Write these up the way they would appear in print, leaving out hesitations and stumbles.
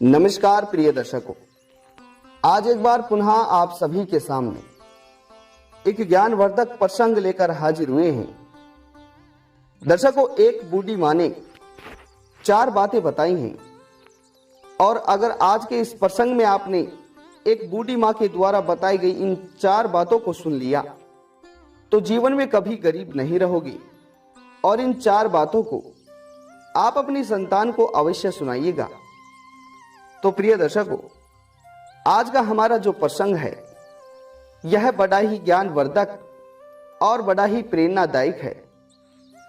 नमस्कार प्रिय दर्शकों, आज एक बार पुनः आप सभी के सामने एक ज्ञानवर्धक प्रसंग लेकर हाजिर हुए हैं। दर्शकों, एक बूढ़ी माँ ने 4 बातें बताई हैं और अगर आज के इस प्रसंग में आपने एक बूढ़ी माँ के द्वारा बताई गई इन 4 बातों को सुन लिया तो जीवन में कभी गरीब नहीं रहोगे। और इन 4 बातों को आप अपनी संतान को अवश्य सुनाइएगा। तो प्रिय दर्शकों, आज का हमारा जो प्रसंग है यह बड़ा ही ज्ञानवर्धक और बड़ा ही प्रेरणादायक है,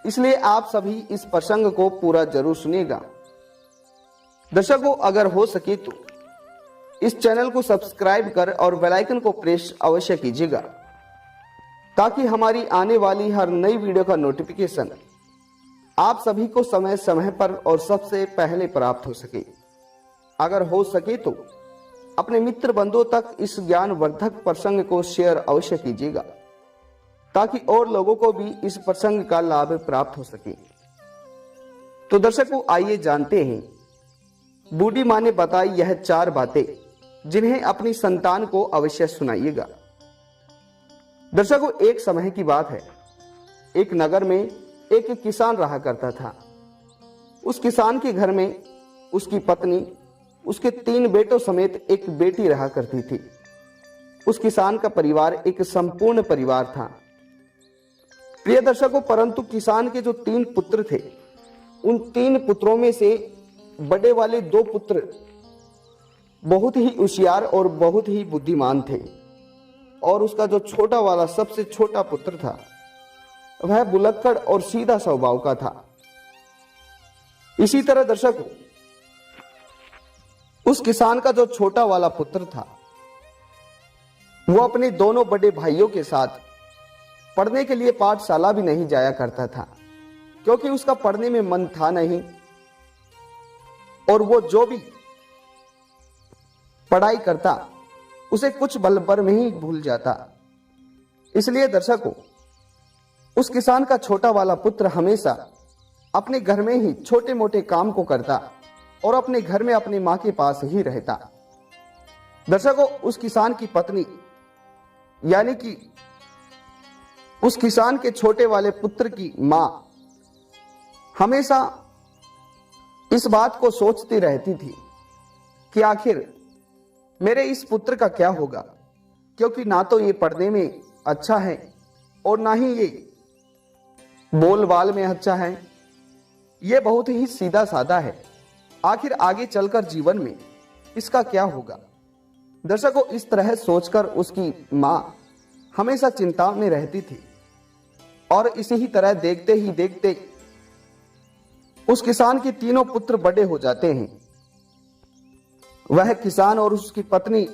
इसलिए आप सभी इस प्रसंग को पूरा जरूर सुनिएगा। दर्शकों, अगर हो सके तो इस चैनल को सब्सक्राइब कर और बेल आइकन को प्रेस अवश्य कीजिएगा ताकि हमारी आने वाली हर नई वीडियो का नोटिफिकेशन आप सभी को समय समय पर और सबसे पहले प्राप्त हो सके। अगर हो सके तो अपने मित्र बंधुओं तक इस ज्ञानवर्धक प्रसंग को शेयर अवश्य कीजिएगा ताकि और लोगों को भी इस प्रसंग का लाभ प्राप्त हो सके। तो दर्शकों, आइए जानते हैं बूढ़ी माँ ने बताई यह 4 बातें जिन्हें अपनी संतान को अवश्य सुनाइएगा। दर्शकों, एक समय की बात है, एक नगर में एक किसान रहा करता था। उस किसान के घर में उसकी पत्नी, उसके 3 बेटों समेत एक बेटी रहा करती थी। उस किसान का परिवार एक संपूर्ण परिवार था। प्रिय दर्शकों, परंतु किसान के जो 3 पुत्र थे, उन 3 पुत्रों में से बड़े वाले 2 पुत्र बहुत ही होशियार और बहुत ही बुद्धिमान थे और उसका जो छोटा वाला सबसे छोटा पुत्र था वह बुलक्कड़ और सीधा स्वभाव का था। इसी तरह दर्शकों, उस किसान का जो छोटा वाला पुत्र था वो अपने दोनों बड़े भाइयों के साथ पढ़ने के लिए पाठशाला भी नहीं जाया करता था, क्योंकि उसका पढ़ने में मन था नहीं और वो जो भी पढ़ाई करता उसे कुछ बल भर में ही भूल जाता। इसलिए दर्शकों, उस किसान का छोटा वाला पुत्र हमेशा अपने घर में ही छोटे मोटे काम को करता और अपने घर में अपनी मां के पास ही रहता। दर्शकों, उस किसान की पत्नी यानी कि उस किसान के छोटे वाले पुत्र की मां हमेशा इस बात को सोचती रहती थी कि आखिर मेरे इस पुत्र का क्या होगा, क्योंकि ना तो ये पढ़ने में अच्छा है और ना ही ये बोल बाल में अच्छा है। ये बहुत ही सीधा साधा है, आखिर आगे चलकर जीवन में इसका क्या होगा। दर्शकों, इस तरह सोचकर उसकी मां हमेशा चिंता में रहती थी और इसी ही तरह देखते ही देखते उस किसान के 3 पुत्र बड़े हो जाते हैं। वह किसान और उसकी पत्नी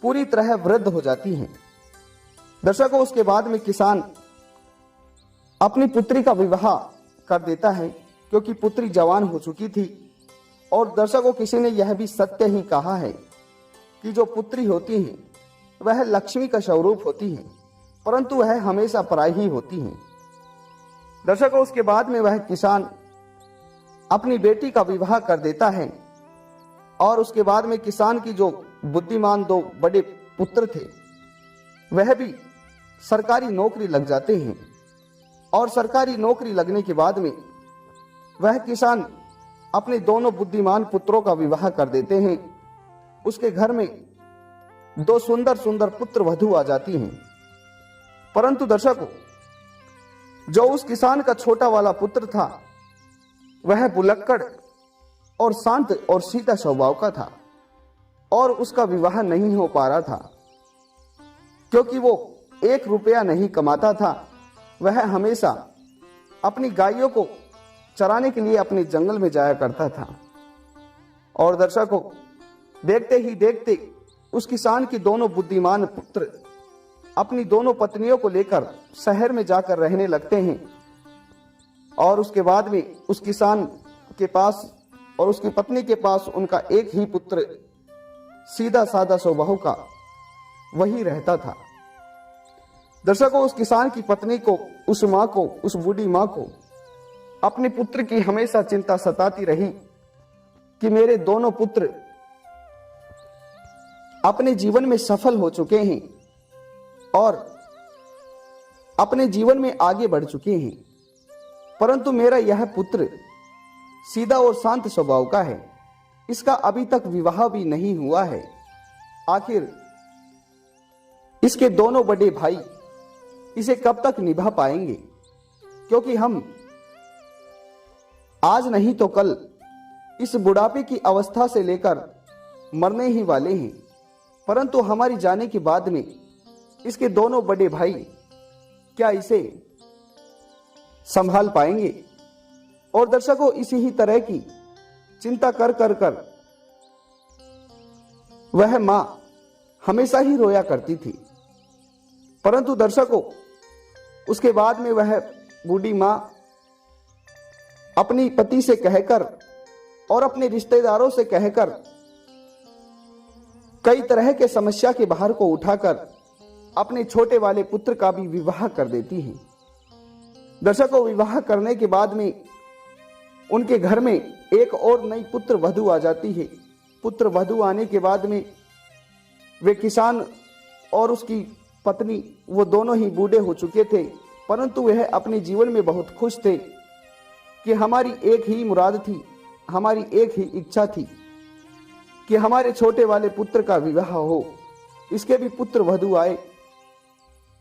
पूरी तरह वृद्ध हो जाती हैं। दर्शकों, उसके बाद में किसान अपनी पुत्री का विवाह कर देता है, क्योंकि पुत्री जवान हो चुकी थी। और दर्शकों, किसी ने यह भी सत्य ही कहा है कि जो पुत्री होती है वह लक्ष्मी का स्वरूप होती है, परंतु वह हमेशा पराई ही होती है। दर्शकों, उसके बाद में वह किसान अपनी बेटी का विवाह कर देता है और उसके बाद में किसान की जो बुद्धिमान 2 बड़े पुत्र थे वह भी सरकारी नौकरी लग जाते हैं। और सरकारी नौकरी लगने के बाद में वह किसान अपने दोनों बुद्धिमान पुत्रों का विवाह कर देते हैं। उसके घर में 2 सुंदर सुंदर पुत्र वधू आ जाती हैं। परंतु दर्शकों, जो उस किसान का छोटा वाला पुत्र था वह बुलक्कड़ और शांत और सीधा स्वभाव का था और उसका विवाह नहीं हो पा रहा था, क्योंकि वो 1 रुपया नहीं कमाता था। वह हमेशा अपनी गायों को चराने के लिए अपने जंगल में जाया करता था। और दर्शकों, देखते ही देखते उस किसान के दोनों बुद्धिमान पुत्र अपनी दोनों पत्नियों को लेकर शहर में जाकर रहने लगते हैं। और उसके बाद में उस किसान के पास और उसकी पत्नी के पास उनका एक ही पुत्र सीधा साधा स्वभाव का वही रहता था। दर्शकों, उस किसान की पत्नी को, उस मां को, उस बूढ़ी मां को अपने पुत्र की हमेशा चिंता सताती रही कि मेरे दोनों पुत्र अपने जीवन में सफल हो चुके हैं और अपने जीवन में आगे बढ़ चुके हैं, परंतु मेरा यह पुत्र सीधा और शांत स्वभाव का है, इसका अभी तक विवाह भी नहीं हुआ है। आखिर इसके दोनों बड़े भाई इसे कब तक निभा पाएंगे? क्योंकि हम आज नहीं तो कल इस बुढ़ापे की अवस्था से लेकर मरने ही वाले हैं, परंतु हमारी जाने के बाद में इसके दोनों बड़े भाई क्या इसे संभाल पाएंगे? और दर्शकों, इसी ही तरह की चिंता कर कर कर वह मां हमेशा ही रोया करती थी। परंतु दर्शकों, उसके बाद में वह बूढ़ी मां अपनी पति से कहकर और अपने रिश्तेदारों से कहकर कई तरह के समस्या के बाहर को उठाकर अपने छोटे वाले पुत्र का भी विवाह कर देती है। दर्शकों, विवाह करने के बाद में उनके घर में एक और नई पुत्र वधू आ जाती है। पुत्र वधू आने के बाद में वे किसान और उसकी पत्नी वो दोनों ही बूढ़े हो चुके थे, परंतु वह अपने जीवन में बहुत खुश थे कि हमारी एक ही मुराद थी, हमारी एक ही इच्छा थी कि हमारे छोटे वाले पुत्र का विवाह हो, इसके भी पुत्र वधू आए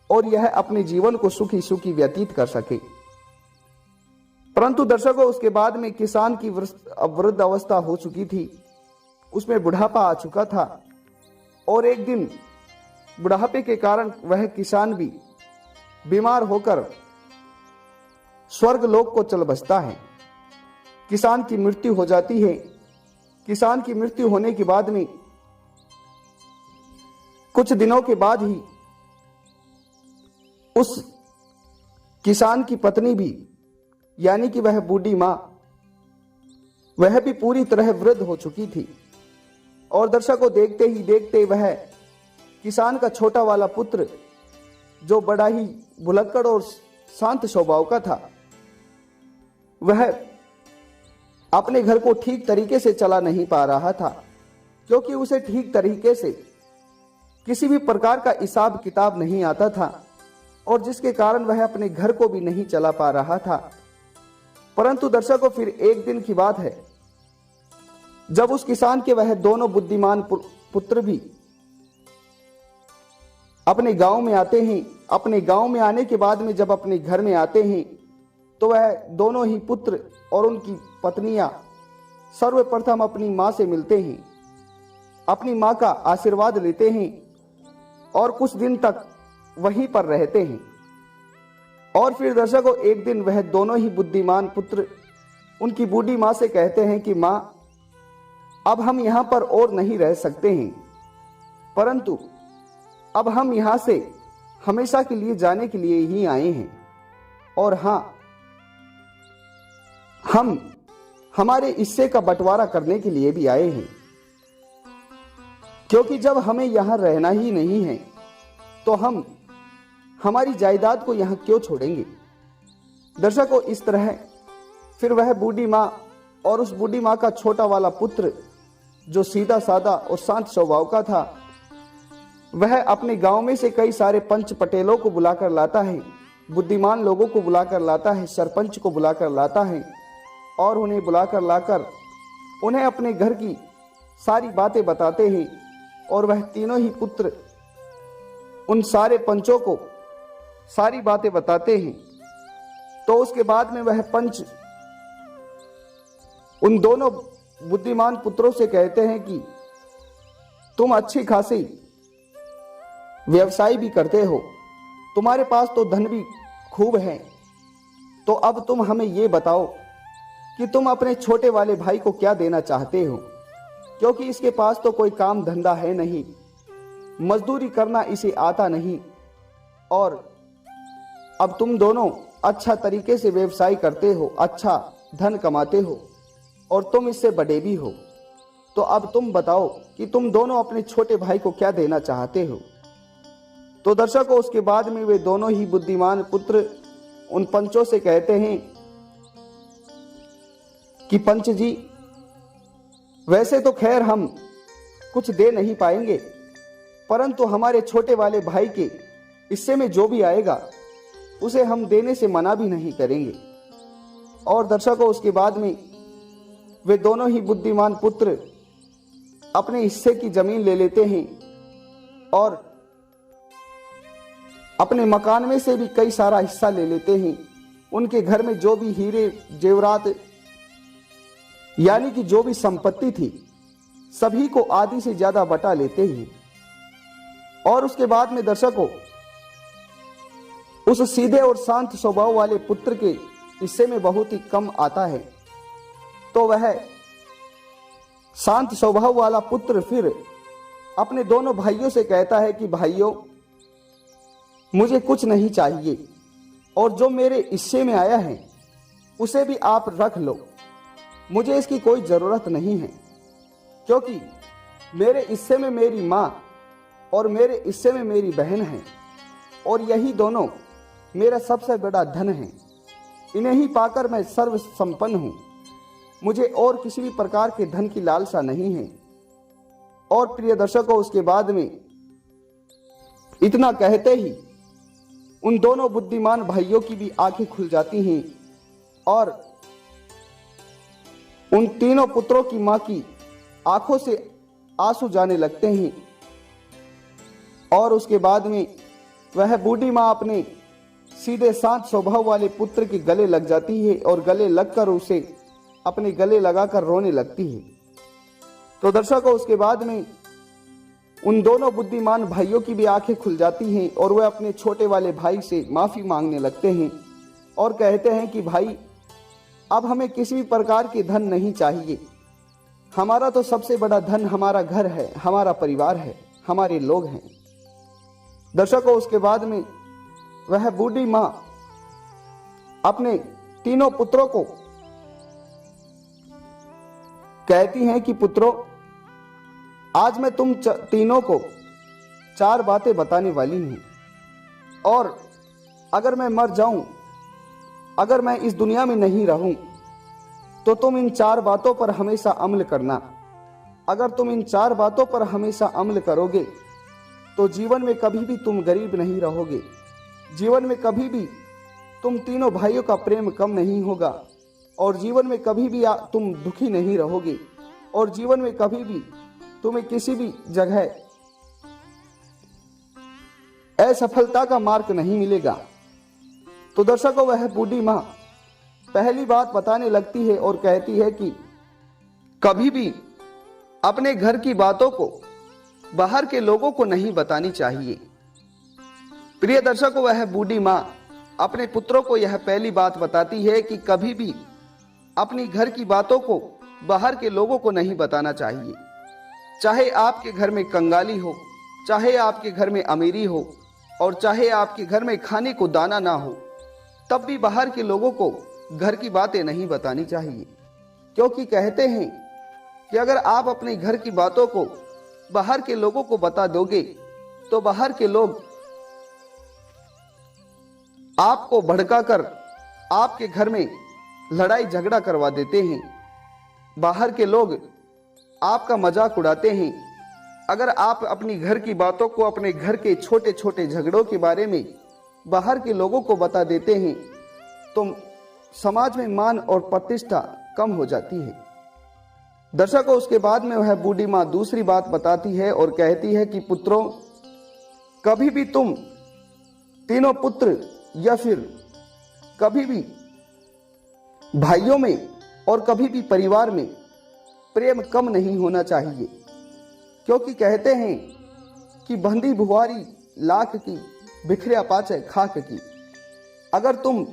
और यह अपने जीवन को सुखी सुखी व्यतीत कर सके। परंतु दर्शकों, उसके बाद में किसान की वृद्ध अवस्था हो चुकी थी, उसमें बुढ़ापा आ चुका था और एक दिन बुढ़ापे के कारण वह किसान भी बीमार होकर स्वर्ग लोक को चल बसता है। किसान की मृत्यु हो जाती है। किसान की मृत्यु होने के बाद में कुछ दिनों के बाद ही उस किसान की पत्नी भी, यानी कि वह बूढ़ी मां, वह भी पूरी तरह वृद्ध हो चुकी थी। और दर्शकों, देखते ही देखते वह किसान का छोटा वाला पुत्र, जो बड़ा ही भुलक्कड़ और शांत स्वभाव का था, वह अपने घर को ठीक तरीके से चला नहीं पा रहा था, क्योंकि उसे ठीक तरीके से किसी भी प्रकार का हिसाब किताब नहीं आता था और जिसके कारण वह अपने घर को भी नहीं चला पा रहा था। परंतु दर्शकों, फिर एक दिन की बात है जब उस किसान के वह दोनों बुद्धिमान पुत्र भी अपने गांव में आते हैं। अपने गांव में आने के बाद में जब अपने घर में आते हैं तो वह दोनों ही पुत्र और उनकी पत्नियां सर्वप्रथम अपनी मां से मिलते हैं, अपनी मां का आशीर्वाद लेते हैं और कुछ दिन तक वहीं पर रहते हैं। और फिर दर्शकों, एक दिन वह दोनों ही बुद्धिमान पुत्र उनकी बूढ़ी मां से कहते हैं कि मां, अब हम यहां पर और नहीं रह सकते हैं, परंतु अब हम यहां से हमेशा के लिए जाने के लिए ही आए हैं। और हां, हम हमारे हिस्से का बंटवारा करने के लिए भी आए हैं, क्योंकि जब हमें यहां रहना ही नहीं है तो हम हमारी जायदाद को यहां क्यों छोड़ेंगे। दर्शकों, इस तरह फिर वह बूढ़ी मां और उस बूढ़ी मां का छोटा वाला पुत्र, जो सीधा साधा और शांत स्वभाव का था, वह अपने गांव में से कई सारे पंच पटेलों को बुलाकर लाता है, बुद्धिमान लोगों को बुलाकर लाता है, सरपंच को बुलाकर लाता है और उन्हें बुलाकर लाकर उन्हें अपने घर की सारी बातें बताते हैं। और वह तीनों ही पुत्र उन सारे पंचों को सारी बातें बताते हैं। तो उसके बाद में वह पंच उन दोनों बुद्धिमान पुत्रों से कहते हैं कि तुम अच्छी खासी व्यवसाय भी करते हो, तुम्हारे पास तो धन भी खूब है, तो अब तुम हमें ये बताओ कि तुम अपने छोटे वाले भाई को क्या देना चाहते हो, क्योंकि इसके पास तो कोई काम धंधा है नहीं, मजदूरी करना इसे आता नहीं, और अब तुम दोनों अच्छा तरीके से व्यवसाय करते हो, अच्छा धन कमाते हो और तुम इससे बड़े भी हो, तो अब तुम बताओ कि तुम दोनों अपने छोटे भाई को क्या देना चाहते हो। तो दर्शकों, उसके बाद में वे दोनों ही बुद्धिमान पुत्र उन पंचों से कहते हैं कि पंच जी, वैसे तो खैर हम कुछ दे नहीं पाएंगे, परंतु हमारे छोटे वाले भाई के हिस्से में जो भी आएगा उसे हम देने से मना भी नहीं करेंगे। और दर्शकों, उसके बाद में वे दोनों ही बुद्धिमान पुत्र अपने हिस्से की जमीन ले लेते हैं और अपने मकान में से भी कई सारा हिस्सा ले लेते हैं। उनके घर में जो भी हीरे जेवरात यानी कि जो भी संपत्ति थी सभी को आधी से ज्यादा बटा लेते हैं। और उसके बाद में दर्शकों, उस सीधे और शांत स्वभाव वाले पुत्र के हिस्से में बहुत ही कम आता है। तो वह शांत स्वभाव वाला पुत्र फिर अपने दोनों भाइयों से कहता है कि भाइयों, मुझे कुछ नहीं चाहिए और जो मेरे हिस्से में आया है उसे भी आप रख लो, मुझे इसकी कोई जरूरत नहीं है, क्योंकि मेरे हिस्से में मेरी माँ और मेरे हिस्से में मेरी बहन है और यही दोनों मेरा सबसे बड़ा धन है। इन्हें ही पाकर मैं सर्व संपन्न हूँ। मुझे और किसी भी प्रकार के धन की लालसा नहीं है। और प्रिय दर्शकों, उसके बाद में इतना कहते ही उन दोनों बुद्धिमान भाइयों की भी आंखें खुल जाती हैं और उन तीनों पुत्रों की मां की आंखों से आंसू जाने लगते हैं। और उसके बाद में वह बूढ़ी मां अपने सीधे शांत स्वभाव वाले पुत्र के गले लग जाती है और गले लगकर उसे अपने गले लगाकर रोने लगती है। तो दर्शकों, उसके बाद में उन दोनों बुद्धिमान भाइयों की भी आंखें खुल जाती हैं और वे अपने छोटे वाले भाई से माफी मांगने लगते हैं और कहते हैं कि भाई, अब हमें किसी भी प्रकार के धन नहीं चाहिए। हमारा तो सबसे बड़ा धन हमारा घर है, हमारा परिवार है, हमारे लोग हैं। दर्शकों, उसके बाद में वह बूढ़ी मां अपने तीनों पुत्रों को कहती हैं कि पुत्रों, आज मैं तुम तीनों को 4 बातें बताने वाली हूं और अगर मैं मर जाऊं, अगर मैं इस दुनिया में नहीं रहूं, तो तुम इन 4 बातों पर हमेशा अमल करना। अगर तुम इन 4 बातों पर हमेशा अमल करोगे तो जीवन में कभी भी तुम गरीब नहीं रहोगे। जीवन में कभी भी तुम तीनों भाइयों का प्रेम कम नहीं होगा और जीवन में कभी भी तुम दुखी नहीं रहोगे और जीवन में कभी भी तुम्हें किसी भी जगह असफलता का मार्ग नहीं मिलेगा। तो दर्शकों, वह बूढ़ी मां पहली बात बताने लगती है और कहती है कि कभी भी अपने घर की बातों को बाहर के लोगों को नहीं बतानी चाहिए। प्रिय दर्शकों, वह बूढ़ी मां अपने पुत्रों को यह पहली बात बताती है कि कभी भी अपनी घर की बातों को बाहर के लोगों को नहीं बताना चाहिए। चाहे आपके घर में कंगाली हो, चाहे आपके घर में अमीरी हो और चाहे आपके घर में खाने को दाना ना हो, तब भी बाहर के लोगों को घर की बातें नहीं बतानी चाहिए। क्योंकि कहते हैं कि अगर आप अपने घर की बातों को बाहर के लोगों को बता दोगे तो बाहर के लोग आपको भड़काकर आपके घर में लड़ाई झगड़ा करवा देते हैं। बाहर के लोग आपका मजाक उड़ाते हैं। अगर आप अपनी घर की बातों को, अपने घर के छोटे छोटे झगड़ों के बारे में बाहर के लोगों को बता देते हैं तो समाज में मान और प्रतिष्ठा कम हो जाती है। दर्शकों, उसके बाद में वह बूढ़ी मां दूसरी बात बताती है और कहती है कि पुत्रों, कभी भी तुम तीनों पुत्र या फिर कभी भी भाइयों में और कभी भी परिवार में प्रेम कम नहीं होना चाहिए। क्योंकि कहते हैं कि बंदी बुहारी लाख की, बिखरिया पाचे खाक की। अगर तुम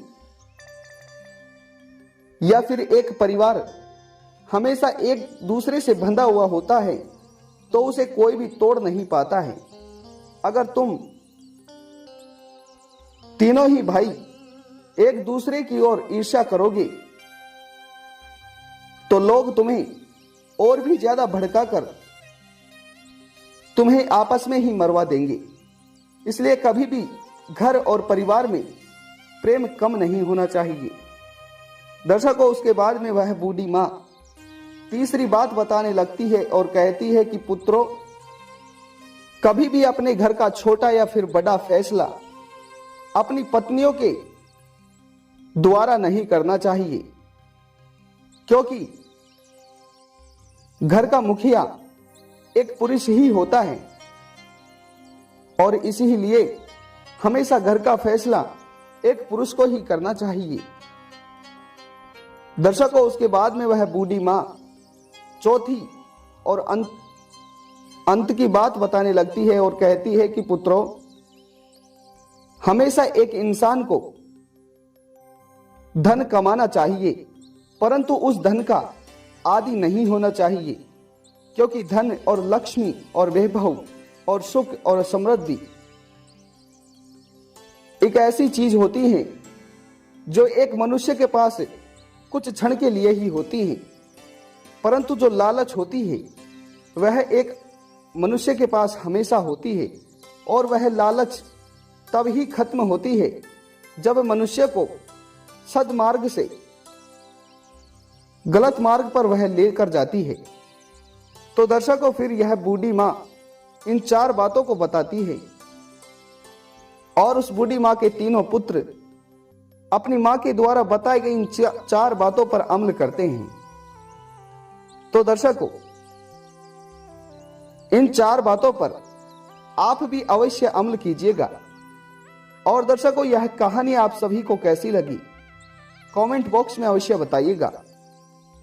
या फिर एक परिवार हमेशा एक दूसरे से बंधा हुआ होता है तो उसे कोई भी तोड़ नहीं पाता है। अगर तुम तीनों ही भाई एक दूसरे की ओर ईर्ष्या करोगे तो लोग तुम्हें और भी ज्यादा भड़काकर तुम्हें आपस में ही मरवा देंगे। इसलिए कभी भी घर और परिवार में प्रेम कम नहीं होना चाहिए। दर्शकों, उसके बाद में वह बूढ़ी मां तीसरी बात बताने लगती है और कहती है कि पुत्रों, कभी भी अपने घर का छोटा या फिर बड़ा फैसला अपनी पत्नियों के द्वारा नहीं करना चाहिए, क्योंकि घर का मुखिया एक पुरुष ही होता है और इसीलिए हमेशा घर का फैसला एक पुरुष को ही करना चाहिए। दर्शकों, उसके बाद में वह बूढ़ी मां चौथी और अंत की बात बताने लगती है और कहती है कि पुत्रों, हमेशा एक इंसान को धन कमाना चाहिए, परंतु उस धन का आदि नहीं होना चाहिए, क्योंकि धन और लक्ष्मी और वैभव और सुख और समृद्धि एक ऐसी चीज होती है जो एक मनुष्य के पास कुछ क्षण के लिए ही होती है, परंतु जो लालच होती है वह एक मनुष्य के पास हमेशा होती है, और वह लालच तब ही खत्म होती है जब मनुष्य को सद्मार्ग से गलत मार्ग पर वह लेकर जाती है। तो दर्शकों, फिर यह बूढ़ी मां इन 4 बातों को बताती है और उस बूढ़ी मां के तीनों पुत्र अपनी मां के द्वारा बताई गई इन 4 बातों पर अमल करते हैं। तो दर्शकों, इन 4 बातों पर आप भी अवश्य अमल कीजिएगा। और दर्शकों, यह कहानी आप सभी को कैसी लगी कमेंट बॉक्स में अवश्य बताइएगा,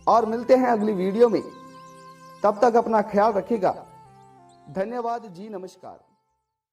और मिलते हैं अगली वीडियो में। तब तक अपना ख्याल रखिएगा। धन्यवाद जी, नमस्कार।